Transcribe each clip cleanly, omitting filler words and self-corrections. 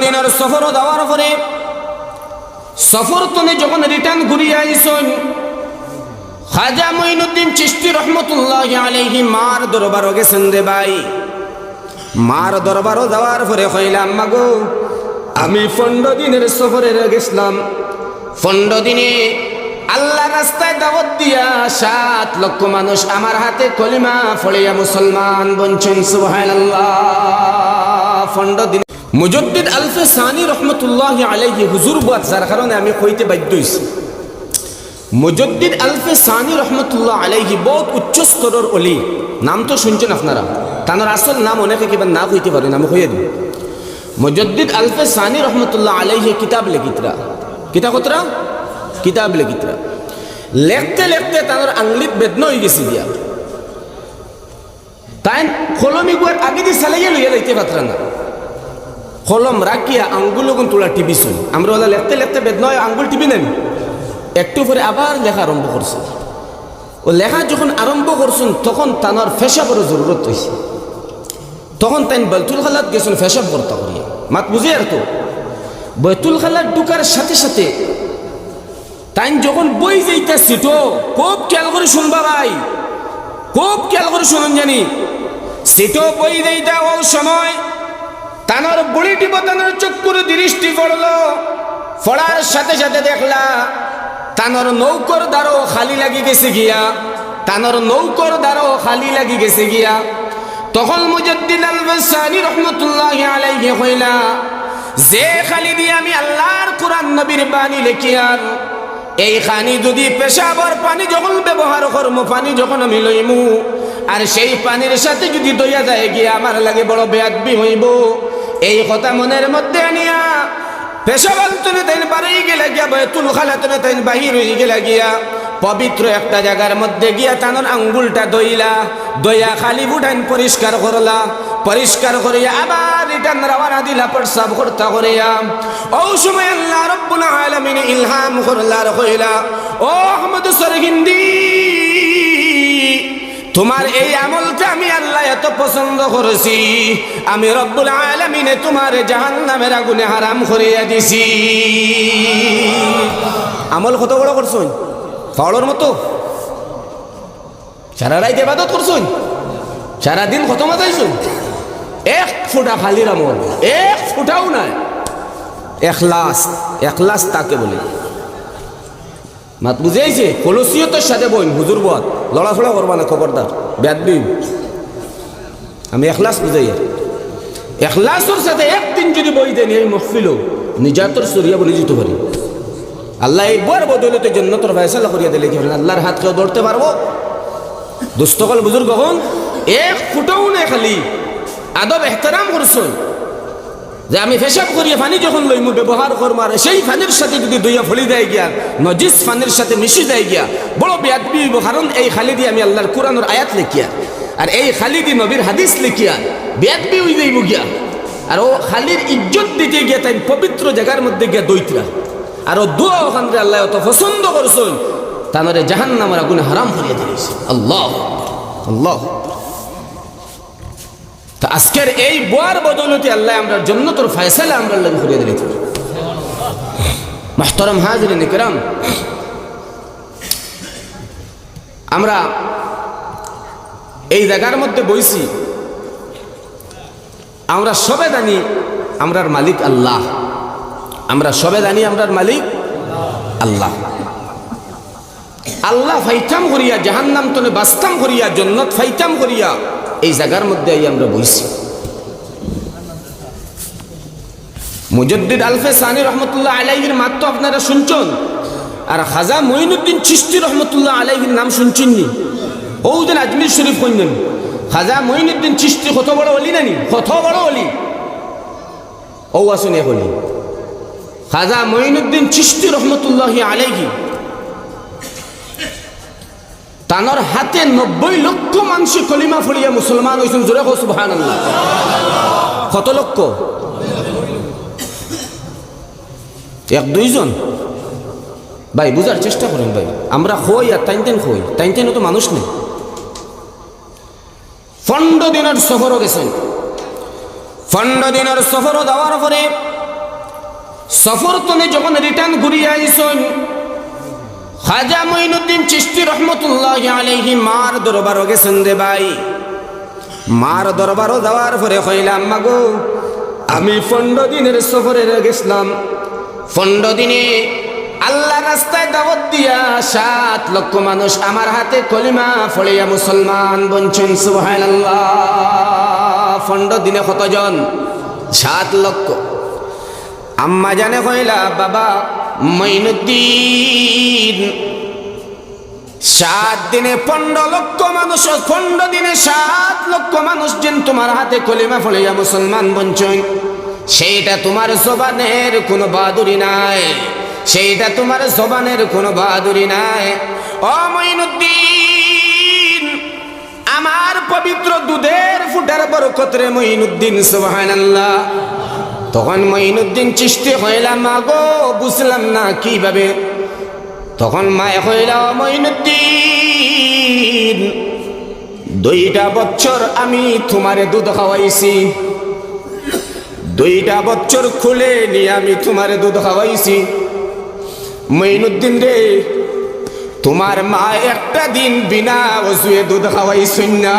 দিনের সফর দেওয়ার পরে সফর তনে যখন রিটার্ন ঘুরিয়ে আইসন, খাজা মঈনুদ্দিন চিশতি রহমতুল্লাহি আলাইহি মার দরবারও গেছেন রে ভাই। মার দরবারও যাওয়ার পরে কইলাম, মাগো আমি 15 দিনের সফরে গেছিলাম। 15 দিনে আল্লাহ রাস্তায় দাওয়াত দিয়া 7 লক্ষ মানুষ আমার হাতে কলিমা পড়িয়া মুসলমান বনছেন। সুবহানাল্লাহ। 15 দিন মুজাদ্দিদ আলফে সানি রহমতুল্লাহি আলাইহি হুজুর বাদ, যার কারণে আমি কইতে বাধ্য হইছি। মুজাদ্দিদ আলফে সানি রহমতুল্লাহ আলাইহি বহুত উচ্চ স্তরের অলি। নাম তো শুনছেন আপনারা, তার আসল নাম অনেকে কিবা না কইতে পারেন, আমি কইয়া দিই। মুজাদ্দিদ আলফে সানি রহমতুল্লাহ আলাইহি কিতাব লেখিতরা, কিতাব লেখিতরা লেখতে লেখতে তার আঙ্গুলিত বেদনা হয়ে গেছে দিয়া। তাই কলমি গুয়ার আগে দিয়ে চালাইয়া লইয়া যাইতে পারত না, কলম রাখিয়া আঙ্গুল তোলা টিপি শুন। আমরা ওলা লেখতে লেখতে বেদনা হয়, আঙ্গুল টিপি নেন। একটু পরে আবার লেখা আরম্ভ করছে। ও লেখা যখন আরম্ভ করছেন তখন তানোর ফেসাবর জরুরত হয়েছে। তখন তাই বৈতুল খালাত গেছেন ফেসাব করতে করিয়া। মাত বুঝে আর তো বৈতুল খালাত ঢুকার সাথে সাথে তাই যখন বই যাইতেছি তো খুব খেয়াল করে শুনবা ভাই, খুব খেয়াল করে শুনুন জানি। সিটো বই যাইতা ও সময় তানোর বুড়ি টিপ তানোর চক্ষুর দৃষ্টি পড়লো। পড়ার সাথে সাথে দেখলা তানোর নৌকর দ্বারও খালি লাগি গেছে গিয়া, তানোর নৌকর দ্বারও খালি লাগি গেছে গিয়া। তখন মুজাদ্দিদ আলফে সানি রহমতুল্লাহি আলাইহি কইলা, যে খালি দিয়ে আমি আল্লাহর কোরআন নবীর বাণী লেখিয়ার, এই খানি যদি পেশাবর পানি যখন ব্যবহার করবো, পানি যখন আমি লইমু, আর সেই পানির সাথে যদি দইয়া যায় গিয়া আমার লাগে বড় বেয়াদবি হইব। এই কথা মনের মধ্যে আনিয়া পেশাবল তুলে তাই বাড়ি গেলে গিয়া, বৈতুল খালা তুলে তাই বাহির হয়ে গেলে গিয়া, পবিত্র একটা জায়গার মধ্যে গিয়া তানোর আঙ্গুলটা দইয়া খালি বুটাইন পরিষ্কার করলা। পরিষ্কার করিয়া আবার রিটার্ন রওনা দিলা প্রস্রাব করতে করিয়া। ও সময় আল্লাহ রাব্বুল আলামিন ইলহাম করলা, কইলা, ও আহমদ সরহিন্দি, তোমার এই আমলটা আমি আল্লাহ এত পছন্দ করেছি, আমি রব্বুল আলামিনে তোমার জাহান্নামের আগুনে হারাম করিয়া দিছি। আমল কত বড় করছুন, ফাওয়ার মতো। সারা রাত ইবাদত করছুন, সারাদিন কত মাতাইছুন, এক ফোঁটা খালির আমল, এক ফোঁটাও নাই। এখলাস, এখলাস তাকে বলে। মাত বুঝেছে? কলসিয়তের সাথে বইন হুজুর বদ লড়াফড়া করবা না, খবরদার বেয়াদবি। আমি এখলাস বুঝাই, এখলাসের সাথে একদিন যদি বই দেন এই মহফিল নিজাতর সরিয়া বলে যেতে পারি। আল্লাহ একবার বদলতে জান্নাতের ফয়সালা করিয়া দিলে কি আল্লাহর হাত কেউ ধরতে পারবো? দুস্থকল বুজুর্গ হন, এক ফুটাও না, খালি আদব এহতারাম করছুন যে আমি পেশাব করিয়া পানি যখন লইমু ব্যবহার করবো, আর সেই পানির সাথে যদি দইয়া ফলি দেয় গিয়া, নজিস পানির সাথে মিশি দেয় গিয়া, বড় বেয়াদবি হইব। কারণ এই খালিদি আমি আল্লাহর কোরআনের আয়াত লিখিয়া, আর এই খালিদি নবীর হাদিস লিখিয়া বেয়াদবি হয়ে যাইব গিয়া। আর ও খালির ইজ্জত দিতে গিয়া তাই পবিত্র জায়গার মধ্যে গিয়া দইতরা, আর ও দোয়া ওখান থেকে আল্লাহ অত পছন্দ করছেন, তানরে জাহান্নামের আগুনে হারাম করিয়া দিয়েছে। আল্লাহ আল্লাহ। তা আজকের এই বোয়ার বদৌলতে আল্লাহ আমরা জান্নাতের ফয়সালা আমরা লাগু করিয়া দিয়েছে। মুহতারাম হাজিরিন কিরাম, আমরা এই জায়গার মধ্যে বইছি, আমরা সবে জানি আমরার মালিক আল্লাহ, আমরা সবে জানি আমরার মালিক আল্লাহ। আল্লাহ ফাইতাম করিয়া জাহান্নাম তনে বাস্তাম করিয়া জান্নাত ফাইতাম করিয়া এই জায়গার মধ্যে আমরা বইছি। মুজাদ্দিদ আলফে সানি রহমতুল্লাহ আলাইহির মাত তো আপনারা শুনছেন, আর খাজা মঈনুদ্দিন চিশতি রহমতুল্লাহ আলাইহির নাম শুনছেননি? ও দিন আজমির শরীফ কইলেন, খাজা মঈনুদ্দিন চিশতি কত বড় অলি নানি, কত বড় অলি। ও আসুন এক অলি খাজা মঈনুদ্দিন চিশতি রহমতুল্লাহ আলাইহি, তানোর হাতে 90 লক্ষ মানুষ কলিমা ফলিয়া মুসলমান হয়েছেন। জোরে কও সুবহানাল্লাহ। কত লক্ষ? 1-2 জন? ভাই বুঝার চেষ্টা করেন ভাই, আমরা খই আর টাইনতেন খই, টাইনতেন তো মানুষ নেই। 15 দিনের সফরও গেছেন। 15 দিনের সফরও দেওয়ার পরে সফর তনে যখন রিটার্ন ঘুরিয়ে আইসন, খাজা মঈনুদ্দিন চিশতি রহমতুল্লাহি আলাইহি মার দরবারও গেছেন রে ভাই। মার দরবারও যাওয়ার পরে কইলাম, মাগো আমি 15 দিনের সফরে গেছিলাম, 15 দিনে আল্লাহ রাস্তায় দাওয়াত দিয়া 7 লক্ষ মানুষ আমার হাতে কলিমা পড়িয়া মুসলমান বনছেন। সুবহানাল্লাহ। 15 দিনে কতজন? 7 লক্ষ। আম্মা জানে কইলা, বাবা মঈনুদ্দিন 7 দিনে 15 লক্ষ মানুষ, 15 দিনে 7 লক্ষ মানুষ যেন তোমার হাতে কলিমা পড়িয়া মুসলমান বনছেন, সেইটা তোমার জবানের কোনো বাহাদুরি নাই, সেইটা তোমার জবানের কোনো বাহাদুরি নাই। ও মঈনুদ্দিন, আমার পবিত্র দুধের ফুটার বরকত রে মঈনুদ্দিন। সুবহানাল্লাহ। তখন মঈনুদ্দিন চিশতি কইলা, মা গো বুঝলাম না কিভাবে। তখন মায়ে কইলা, মঈনুদ্দিন 2টা বছর আমি তোমারে দুধ খাওয়াইছি, 2টা বছর খুলে নিয়ে আমি তোমারে দুধ খাওয়াইছি। মঈনুদ্দিন রে, তোমার মা একটা দিন বিনা ওযুয়ে দুধ খাওয়াইছেন না।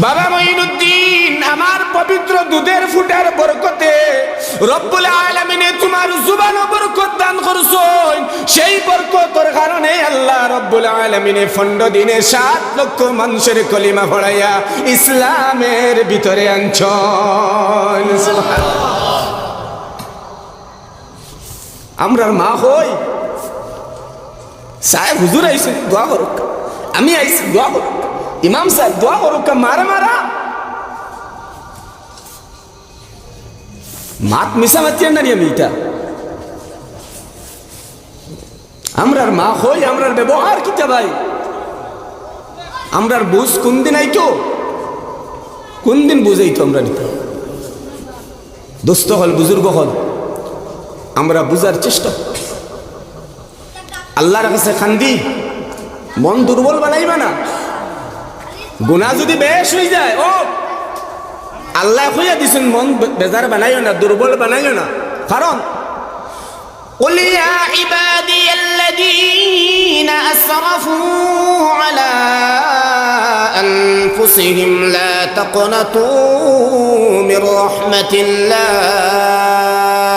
বাবা মঈনুদ্দিন, আমার পবিত্র দুধের ফুটার বরকতে রব্বুল আলামিনে তোমার জুবানে বরকত দান করছেন, সেই বরকতের কারণে আল্লাহ রব্বুল আলামিনে 15 দিনে 7 লক্ষ মানুষের কলিমা পড়াইয়া ইসলামের ভিতরে আনছেন। সুবহানাল্লাহ। আমরার মা হই, সাহেব হুজুর আইছেন দোয়া করুক, আমি আইছি দোয়া করুক, ইমাম সাহেব দোয়া করুক, মারা মারা মাত মিশা মাতিয়েন না আমি। এটা আমরার মা হই, আমরার ব্যবহার কিতা ভাই, আমরার বুঝ কোন দিন আইতো, কোন দিন বুঝাইতো আমরা নিত। দোস্ত হল, বুজুর্গ হল, আমরা বুঝার চেষ্টা। আল্লাহর কাছে খান্দি, মন দুর্বল বানাইবা না। গুনাহ যদি বেশ হয়ে যায়, ও আল্লাহ কইয়া দিছেন মন বেজার বানাইও না, দুর্বল বানাইও না। কারণ قل يا عبادي الذين أسرفوا على أنفسهم لا تقنطوا من رحمة الله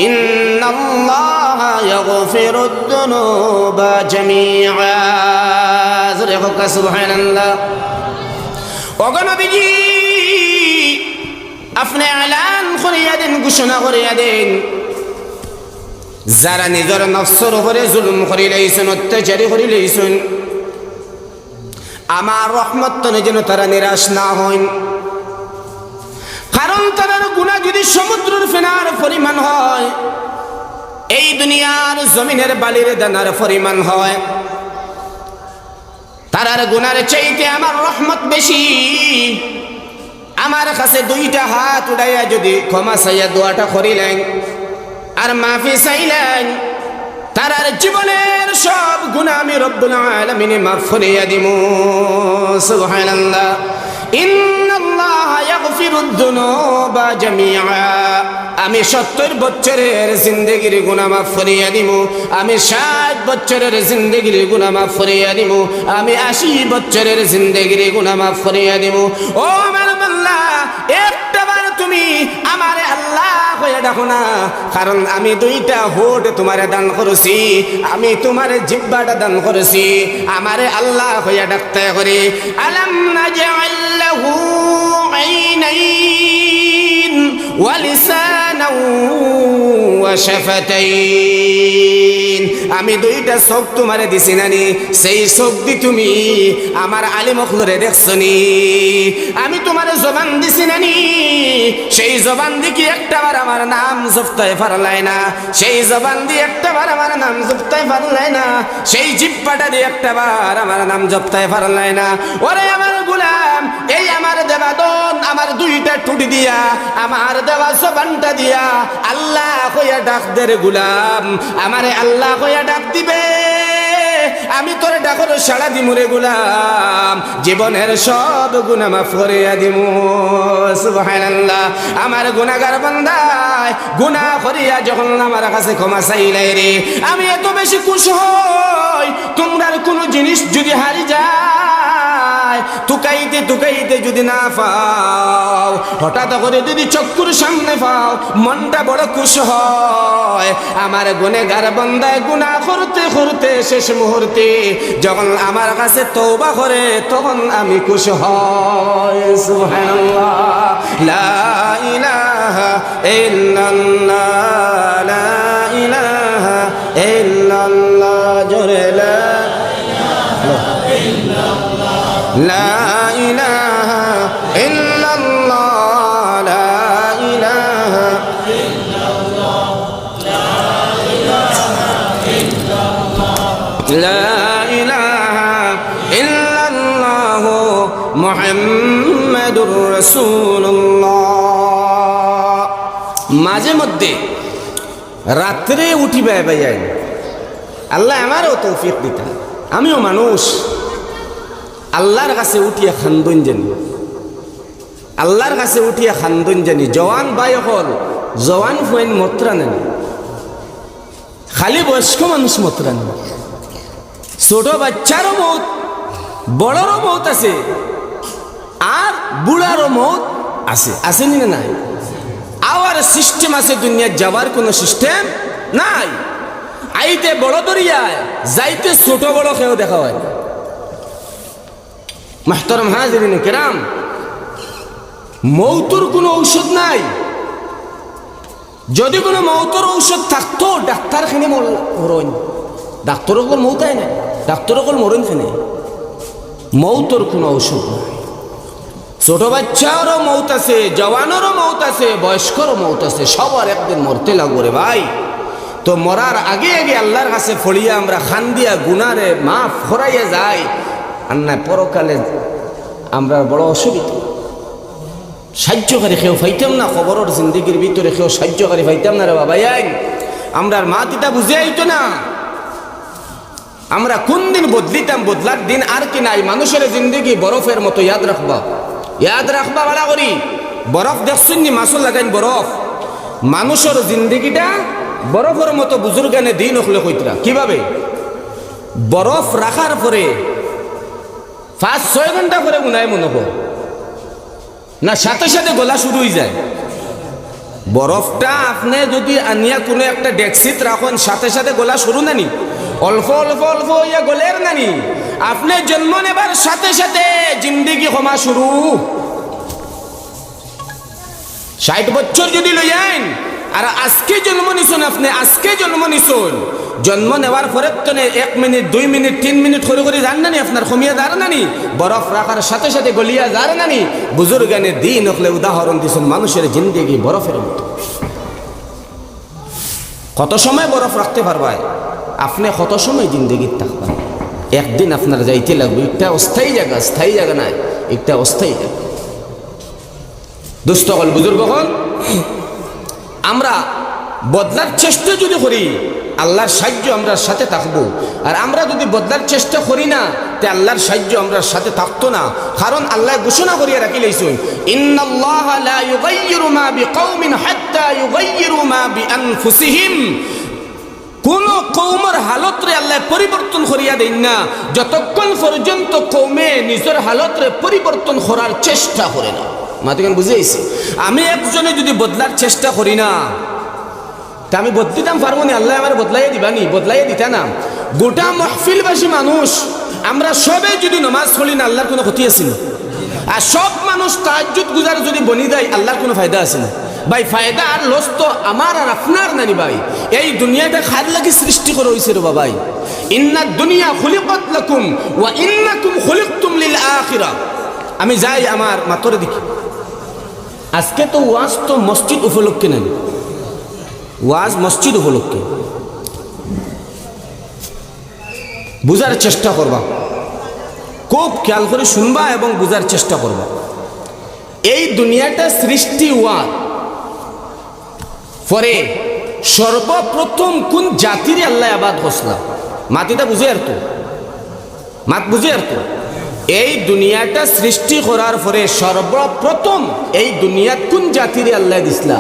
إن الله يغفر الذنوب جميعا سبحان الله وغنبجي আপনি এলান করিয়া দেন, ঘোষণা করিয়া দেন, যারা নিজের নফসের উপরে জুলুম করি লইছেন, অত্যাচারী করি লইছেন, আমার রহমত তো যেন তারা নিরাশ না হন। কারণ তাদের গুনাহ যদি সমুদ্রের ফেনার পরিমাণ হয়, এই দুনিয়ার জমিনের বালির দানার পরিমাণ হয়, তারার গুনার চাইতে আমার রহমত বেশি। আমার কাছে 2টা হাত উড়াইয়া যদি ক্ষমা চাইয়া দোয়াটা করিলেন আর মাফি চাইলেন, তারার জীবনের সব গুনাহ আমি রব্বুল আলামিনে মাফ করিয়া দিমু। সুবহানাল্লাহ। ইন্নাল্লাহ ইয়াগফিরুদ যুনুবা জামিআ। আমি 70 বছরের জিন্দেগির গুনাহ মাফ করিয়া দিমু, আমি 60 বছরের জিন্দেগির গুনাহ মাফ করিয়া দিমু, আমি 80 বছরের জিন্দেগির গুনাহ মাফ করিয়া দিমু। ও আমার আল্লাহ, একটাবার তুমি আমারে আল্লাহ হয়ে ডাকো না, কারণ আমি 2টা হোঠ তোমারে দান করেছি, আমি তোমারে জিহ্বাটা দান করেছি, আমারে আল্লাহ হয়ে ডাকতে করে। আলাম নাজআল লাহু আইনাইন ওয়া লিসানান ওয়া শাফাতাইন। আমি 2টা চোখ তোমারে দিছি নানি, সেই চোখ দি তুমি আমার আলী মখলুরে দেখছনি। আমি তোমার জবান দিছি নানি, সেই জবান দি কি একটাবার আমার নাম জপতে পারলাই না, সেই জবান দি একটাবার আমার নাম জপতে পারলাই না, সেই জিহ্বাটা দিয়ে একটাবার আমার নাম জপতে পারলাই না। ওরে আমার গোলাম, এই আমার দেবাদন, আমার 2টা টুটি দিয়া, আমার দেওয়া জবানটা দিয়া আল্লাহ কইয়া ডাক দে রে গোলাম, আমারে আল্লাহ কইয়া ডাক দিবে। আমি তোরে ডাকর সাড়া দিমুরে গোলাম, জীবনের সব গুনাহ মাফ করে দিমু। সুবহানাল্লাহ। আমার গুনাহগার বান্দায় গুনাহ করিয়া যখন আমার কাছে ক্ষমা চাইলাই রে, আমি এত বেশি খুশি হই। তোমরার কোনো জিনিস যদি হারি যায়, তুকাইতে তুকাইতে যদি না পাও, হঠাৎ করে যদি চক্ষুর সামনে পাও, মনটা বড় খুশি হয়। আমার গুনাহগার বান্দায় গুনাহ করতে করতে শেষ মুহূর্তে যখন আমার কাছে তওবা করে, তখন আমি খুশি হই। সুবহানাল্লাহ। লা ইলাহা ইল্লাল্লাহ, লা ইলাহা ইল্লাল্লাহ, জোরে লা লা ইলাহা ইল্লাল্লাহ, লা ইলাহা লা ইলাহা ইল্লাল্লাহ মুহাম্মাদুর রাসূলুল্লাহ। মাঝে মধ্যে রাত্রে উঠিবে ভাই, আল্লাহ আমারও তৌফিক দিতা। আমিও মানুষ, আল্লাহর কাছে উঠিয়া খান্দন জানি, আল্লাহর কাছে উঠিয়া খান্দন জানি। জওয়ান ভাই হল, জওয়ান ফুয়েন মত্রা নেন, খালি বয়স্ক মানুষ মত্রা নেন। ছোট বাচ্চারও মৌত, বড়রও মৌত আছে, আর বুড়ারও মৌত আছে। আসেনি না নাই? আবার সিস্টেম আছে, দুনিয়ার যাবার কোনো সিস্টেম নাই। আইতে বড় দরিয়ায়, যাইতে ছোট বড় কেউ দেখা হয় না। মাহতারাম হাজিরিন কিরাম, মৌতুর কোনো ঔষধ নাই। যদি কোনো মৌতুর ঔষধ থাকতো, ডাক্তার খানি মরণ, ডাক্তার সকল মৌতাই নাই, ডাক্তার সকল মরণ খানে। মৌতুর কোনো ঔষধ নাই। ছোট বাচ্চারও মৌত আছে, জওয়ানেরও মৌত আছে, বয়স্করও মৌত আছে। সবার একদিন মরতে লাগবে রে ভাই। তো মরার আগে আগে আল্লাহর কাছে ফড়িয়া আমরা খান দিয়া গুনারে মাফ ফরাইয়া যাই, আর না পরকালে আমরা বড় অসুবিধা। সাহায্যকারী কেউ পাইতাম না, খবরের জিন্দগির ভিতরে কেউ সাহায্যকারী পাইতাম না রে বাবা। আমরা মা পিতা বুঝে আইতো না, আমরা কোন দিন বদলিতাম, বদলার দিন আর কি নাই। মানুষের জিন্দগি বরফের মতো, ইয়াদ রাখবা, ইয়াদ রাখবা ভালো করি। বরফ দেখছেন নি, মাসুল লাগাইন বরফ। মানুষের জিন্দগিটা বরফের মতো। বুজুর্গানে দিন হলে কইতরা কিভাবে বরফ রাখার পরে 5-6 ঘন্টা পরে উনায় মনে হয় না, সাথে সাথে গলা শুরু হয়ে যায়। বরফটা আপনি যদি আনিয়া কোনো একটা ডেক্সিত রাখেন, সাথে সাথে গলা শুরু নানি, অল্প অল্প অল্প হইয়া গলের নানি। আপনি জন্ম নেবার সাথে সাথে জিন্দগি ক্ষমা শুরু। 60 বছর যদি লইয়েন, আর আজকে জন্ম নিছুন, আপনি আজকে জন্ম নিছুন, জন্ম নেওয়ার পরে তো 1 মিনিট 2 মিনিট 3 মিনিট করে করে যান নানি, আপনার কমিয়া যার নানি, বরফ রাখার সাথে সাথে গলিয়া যার নানি। বুজুর্গানে দিন হলে উদাহরণ দিছেন, মানুষের জিন্দগি বরফের মতো। কত সময় বরফ রাখতে পারবাই আপনি, কত সময় জিন্দগি থাকবেন। একদিন আপনার যাইতে লাগবে। একটা অস্থায়ী জায়গা, স্থায়ী জায়গা নাই, একটা অস্থায়ী জায়গা। দুস্থ হল, বুজুর্গ হল, আমরা বদলার চেষ্টা যদি করি, আল্লাহর সাহায্য আমরা সাথে থাকবো। আর আমরা যদি বদলার চেষ্টা করি না, তে আল্লাহর সাহায্য আমরা সাথে থাকতো না। কারণ আল্লাহ ঘোষণা করিয়া রাখি লাইছেন, ইন্নাল্লাহা লা ইউগাইয়িরু মা বিকাউমিন হাত্তা ইউগাইয়িরু মা বিআনফুসিহিম। কোন কওমের হালতরে আল্লাহ পরিবর্তন করিয়া দেন না, যতক্ষণ পর্যন্ত কওমে নিজের হালতরে পরিবর্তন করার চেষ্টা করে না। মাতৃগান বুঝেছি? আমি একজনে যদি বদলার চেষ্টা করি না, তা আমি বদলিতাম পারবো না। আল্লাহ আমার বদলাইয়া দিবানি, বদলাইয়া দিতা না। গোটা মহফিলবাসী মানুষ আমরা সবে যদি নমাজ পড়ি না, আল্লাহর কোনো ক্ষতি আছে না। আর সব মানুষ তাহাজ্জুদ গুজার যদি বনি দেয়, আল্লাহর কোনো ফায়দা আছে না ভাই। ফায়দা আর লস তো আমার আর আপনার নানি ভাই। এই দুনিয়াটা খার লাগি সৃষ্টি করে হইছে রে বাবাই। ইন্না দুনিয়া খুলিকাত লাকুম ওয়া ইন্নাকুম খুলিকতুম লিল আখিরা। আমি যাই আমার মাতরে দেখি, আজকে তো ওয়াজ তো মসজিদ উপলক্ষে নেন, ওয়াজ মসজিদ উপলক্ষে। বুঝার চেষ্টা করবা, খুব খেয়াল করে শুনবা এবং বুঝার চেষ্টা করবা। এই দুনিয়াটা সৃষ্টি হওয়ার পরে সর্বপ্রথম কোন জাতির আল্লাহ আবাদ করছিলাম, মাটিটা বুঝে আর তো মাত বুঝি আর তো এই দুনিয়াটা সৃষ্টি করার পরে সর্বপ্রথম এই দুনিয়াত কোন জাতির আল্লাহ দিসলা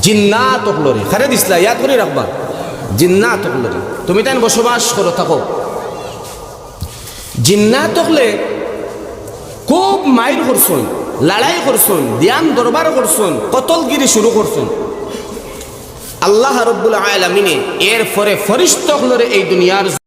জিন্নাত হলরে খারে দিসলা ইয়াদ করে রাখবা জিন্নাত হলরে তুমি তাই বসবাস করো থাকো জিন্নাত হলে খুব মাইর করছুন লড়াই করছুন ধ্যান দরবার করছুন কতলগিরি শুরু করছুন আল্লাহ রাব্বুল আলামিনে এর পরে ফরিশতা হলরে এই দুনিয়ার